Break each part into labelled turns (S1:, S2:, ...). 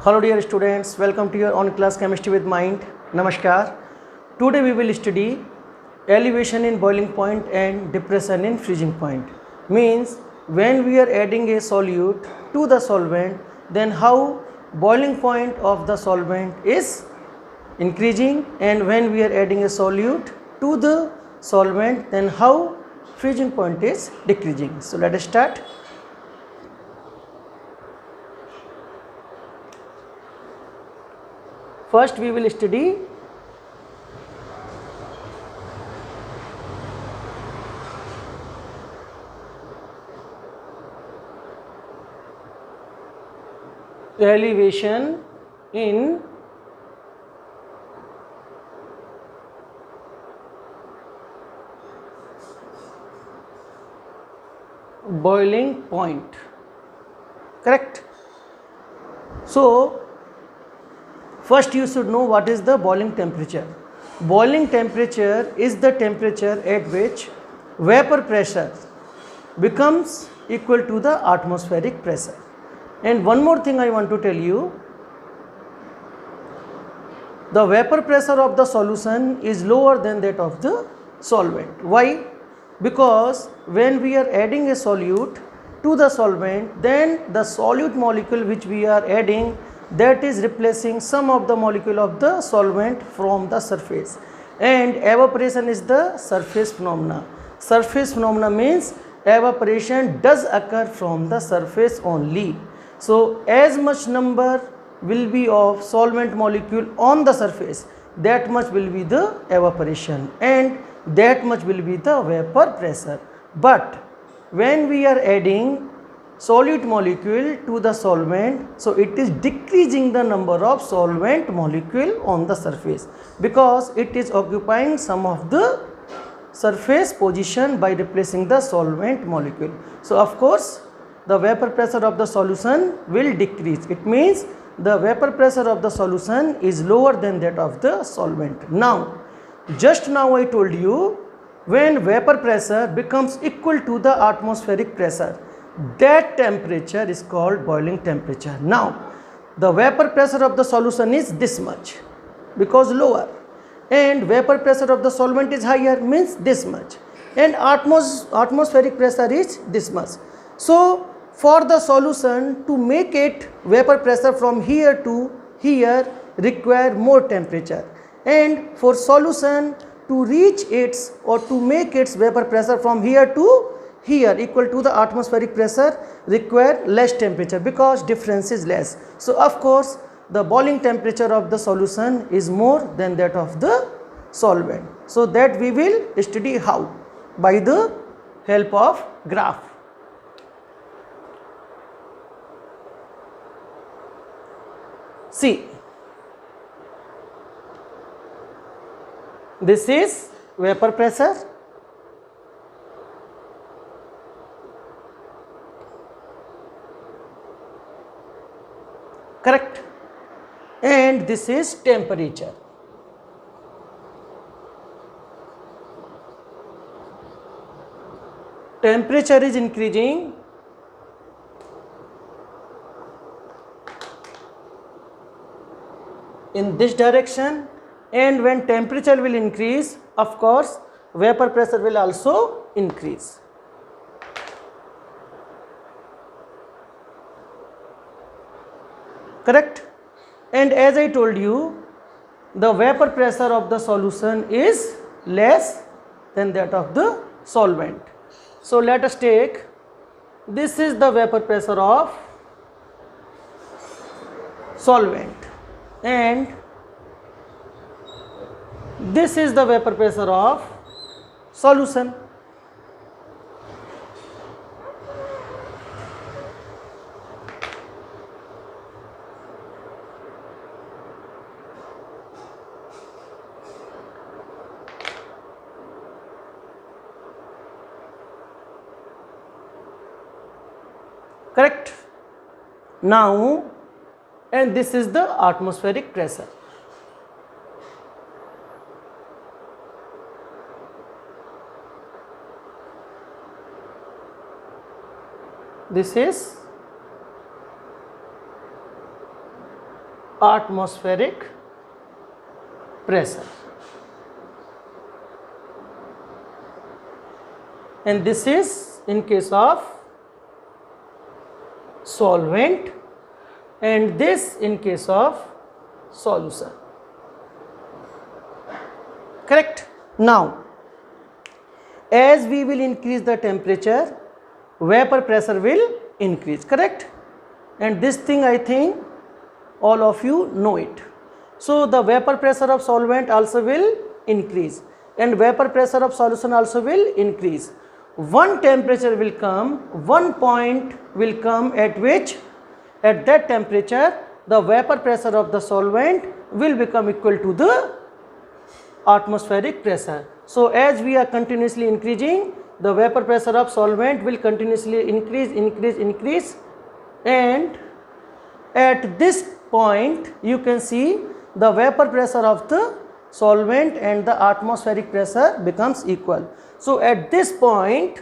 S1: Hello dear students, welcome to your on class chemistry with mind. Namaskar. Today we will study elevation in boiling point and depression in freezing point. Means when we are adding a solute to the solvent, then how boiling point of the solvent is increasing, and when we are adding a solute to the solvent, then how freezing point is decreasing. So let us start. First we will study elevation in boiling point. Correct? So first you should know what is the boiling temperature. Boiling temperature is the temperature at which vapor pressure becomes equal to the atmospheric pressure. And one more thing I want to tell you, the vapor pressure of the solution is lower than that of the solvent. Why? Because when we are adding a solute to the solvent, then the solute molecule which we are adding, that is replacing some of the molecule of the solvent from the surface, and evaporation is the surface phenomena. Surface phenomena means evaporation does occur from the surface only. So as much number will be of solvent molecule on the surface, that much will be the evaporation and that much will be the vapor pressure. But when we are adding solute molecule to the solvent, so it is decreasing the number of solvent molecule on the surface, because it is occupying some of the surface position by replacing the solvent molecule. So of course the vapor pressure of the solution will decrease. It means the vapor pressure of the solution is lower than that of the solvent. Now just now I told you, when vapor pressure becomes equal to the atmospheric pressure, that temperature is called boiling temperature. Now the vapor pressure of the solution is this much because lower, and vapor pressure of the solvent is higher means this much, and atmospheric pressure is this much. So for the solution to make it vapor pressure from here to here require more temperature, and for solution to reach its or to make its vapor pressure from here to here equal to the atmospheric pressure require less temperature because difference is less. So of course the boiling temperature of the solution is more than that of the solvent. So that we will study how, by the help of graph. See, this is vapor pressure, correct, and this is temperature. Temperature is increasing in this direction, and when temperature will increase, of course vapor pressure will also increase. Correct? And as I told you, the vapor pressure of the solution is less than that of the solvent. So let us take, this is the vapor pressure of solvent and this is the vapor pressure of solution. Correct? Now, and this is the atmospheric pressure. This is atmospheric pressure. And this is in case of solvent, and this in case of solution. Correct? Now, as we will increase the temperature, vapor pressure will increase. Correct? And this thing I think all of you know it. So the vapor pressure of solvent also will increase, and vapor pressure of solution also will increase. One temperature will come, one point will come at which, at that temperature, the vapor pressure of the solvent will become equal to the atmospheric pressure. So as we are continuously increasing, the vapor pressure of solvent will continuously increase, and at this point you can see the vapor pressure of the solvent and the atmospheric pressure becomes equal. So at this point,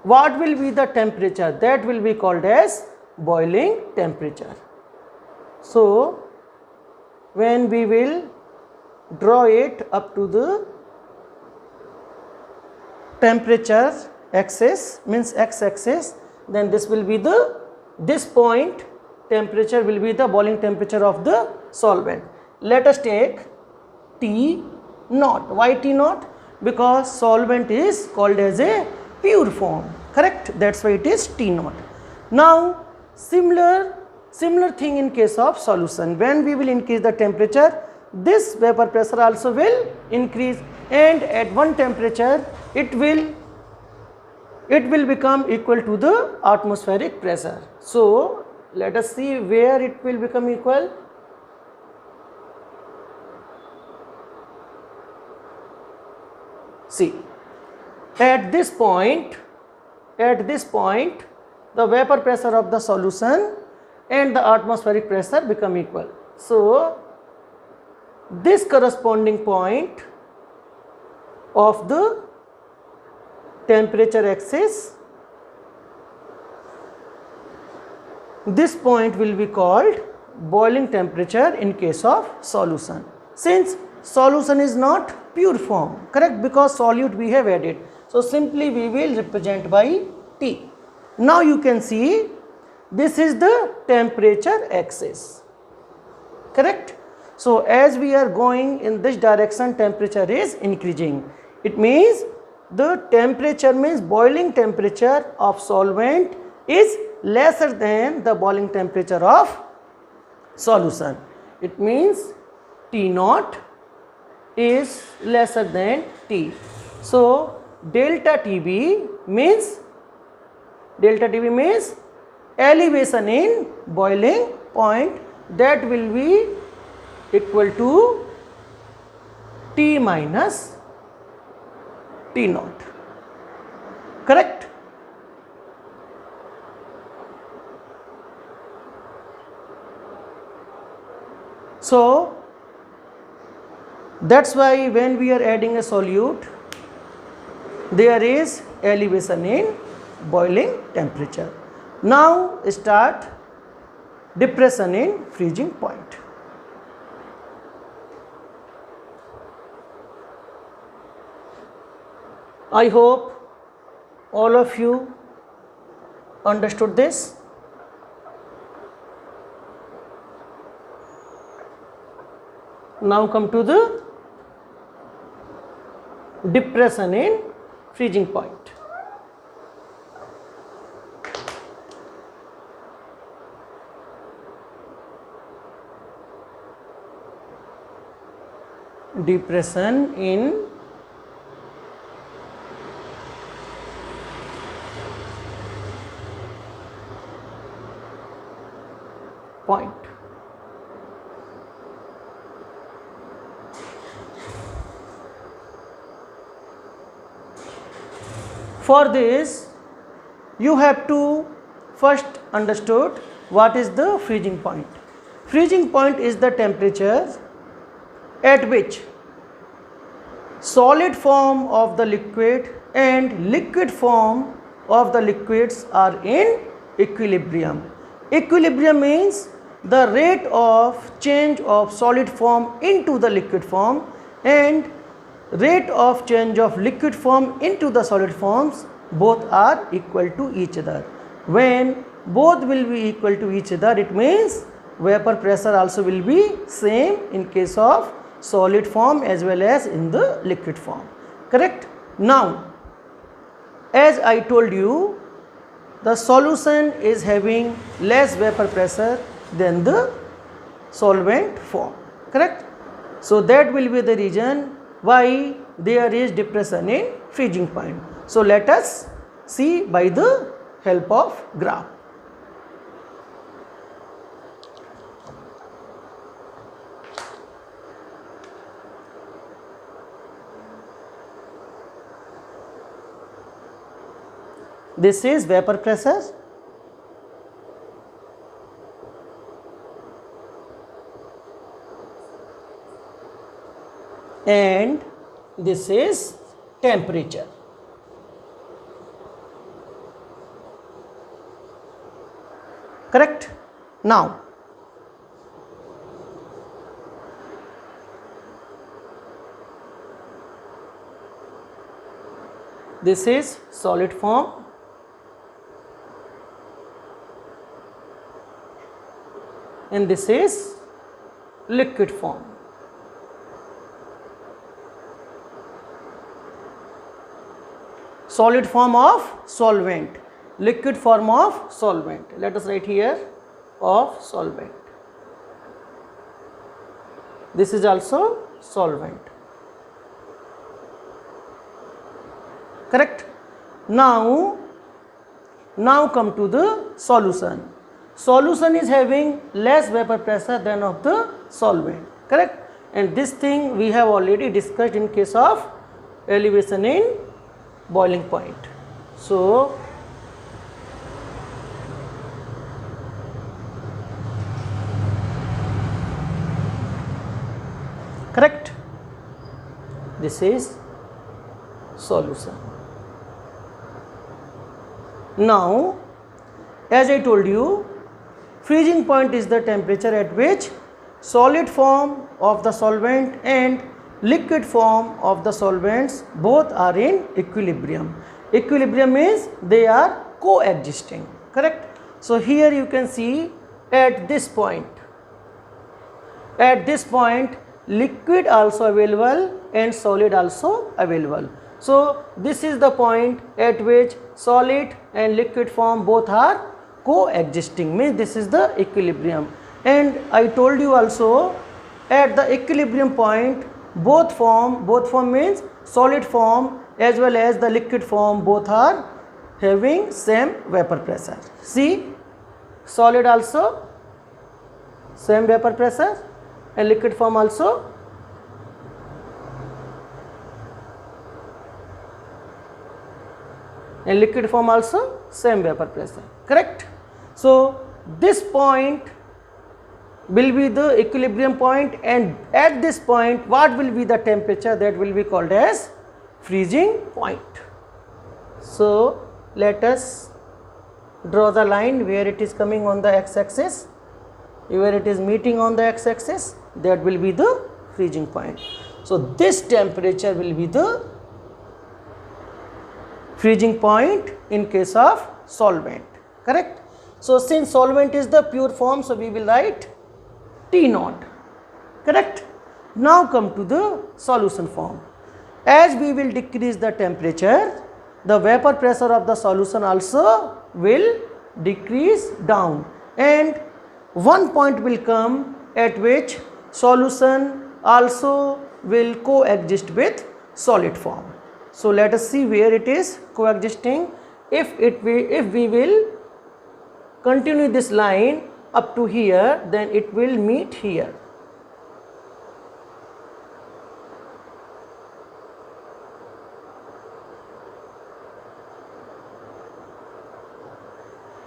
S1: what will be the temperature? That will be called as boiling temperature. So when we will draw it up to the temperature axis, means x-axis, then this will be this point temperature will be the boiling temperature of the solvent. Let us take T naught. Why T naught? Because solvent is called as a pure form. Correct? That's why it is T naught. Now similar thing in case of solution. When we will increase the temperature, this vapor pressure also will increase, and at one temperature it will become equal to the atmospheric pressure. So let us see where it will become equal. See, at this point the vapor pressure of the solution and the atmospheric pressure become equal. So this corresponding point of the temperature axis, this point will be called boiling temperature in case of solution, since solution is not pure form. Correct? Because solute we have added, so simply we will represent by T. Now you can see this is the temperature axis. Correct? So as we are going in this direction, temperature is increasing. It means the temperature, means boiling temperature of solvent is lesser than the boiling temperature of solution. It means T naught is lesser than T. So delta TB means elevation in boiling point, that will be equal to T minus T naught. Correct? So that's why when we are adding a solute, there is elevation in boiling temperature. Now start depression in freezing point. I hope all of you understood this. Now come to the depression in freezing point. Depression in point. For this you have to first understood what is the freezing point. Freezing point is the temperature at which solid form of the liquid and liquid form of the liquids are in equilibrium. Equilibrium means the rate of change of solid form into the liquid form and rate of change of liquid form into the solid forms both are equal to each other. When both will be equal to each other, it means vapor pressure also will be same in case of solid form as well as in the liquid form. Correct? Now, as I told you, the solution is having less vapor pressure than the solvent form. Correct? So that will be the reason why there is depression in freezing point. So let us see by the help of graph. This is vapor pressure and this is temperature. Correct? Now, this is solid form and this is liquid form. Solid form of solvent, liquid form of solvent. Let us write here of solvent. This is also solvent. Correct? Now come to the solution. Solution is having less vapor pressure than of the solvent. Correct? And this thing we have already discussed in case of elevation in boiling point. So, correct? This is solution. Now, as I told you, freezing point is the temperature at which solid form of the solvent and liquid form of the solvents both are in equilibrium. Equilibrium means they are coexisting. Correct? So here you can see at this point liquid also available and solid also available. So this is the point at which solid and liquid form both are coexisting, means this is the equilibrium. And I told you also at the equilibrium point both form means solid form as well as the liquid form both are having same vapor pressure. See, solid also same vapor pressure and liquid form also same vapor pressure. Correct? So this point will be the equilibrium point, and at this point what will be the temperature? That will be called as freezing point. So let us draw the line where it is coming on the x-axis, where it is meeting on the x-axis, that will be the freezing point. So this temperature will be the freezing point in case of solvent. Correct? So since solvent is the pure form, so we will write T0. Correct? Now come to the solution form. As we will decrease the temperature, the vapor pressure of the solution also will decrease down, and one point will come at which solution also will coexist with solid form. So let us see where it is coexisting. If we will continue this line up to here, then it will meet here.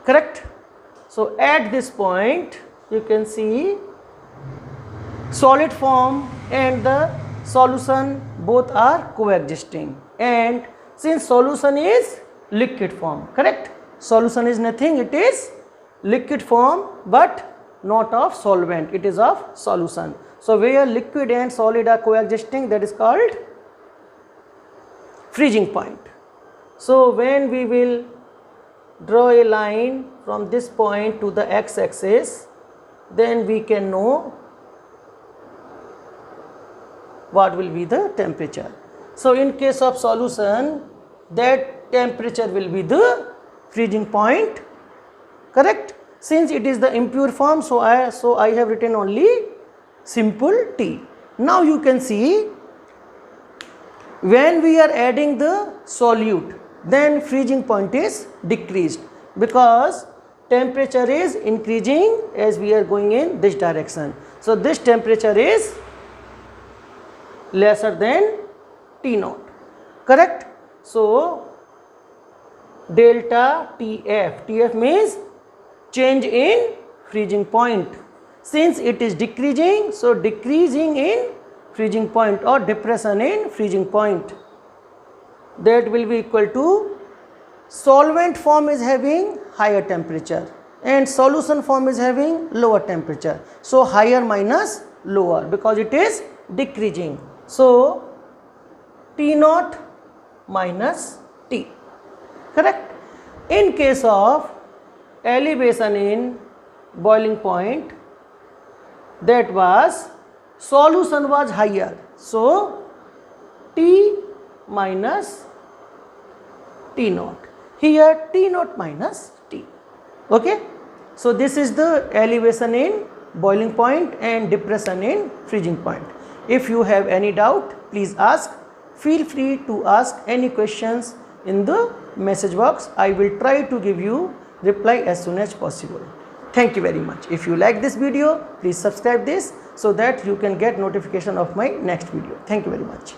S1: Correct? So at this point you can see solid form and the solution both are coexisting, and since solution is liquid form, correct? Solution is nothing, it is liquid form, but not of solvent, it is of solution. So where liquid and solid are coexisting, that is called freezing point. So when we will draw a line from this point to the x-axis, then we can know what will be the temperature. So in case of solution, that temperature will be the freezing point, correct? Since it is the impure form, so I have written only simple T. Now you can see, when we are adding the solute, then freezing point is decreased, because temperature is increasing as we are going in this direction. So this temperature is lesser than T naught, correct? So delta TF, TF means change in freezing point. Since it is decreasing, so decreasing in freezing point or depression in freezing point, that will be equal to solvent form is having higher temperature and solution form is having lower temperature. So higher minus lower, because it is decreasing. So T naught minus T, correct? In case of elevation in boiling point, that was solution was higher, so T minus T naught, here T naught minus T, okay? So this is the elevation in boiling point and depression in freezing point. If you have any doubt, please ask. Feel free to ask any questions in the message box. I will try to give you reply as soon as possible. Thank you very much. If you like this video, please subscribe this so that you can get notification of my next video. Thank you very much.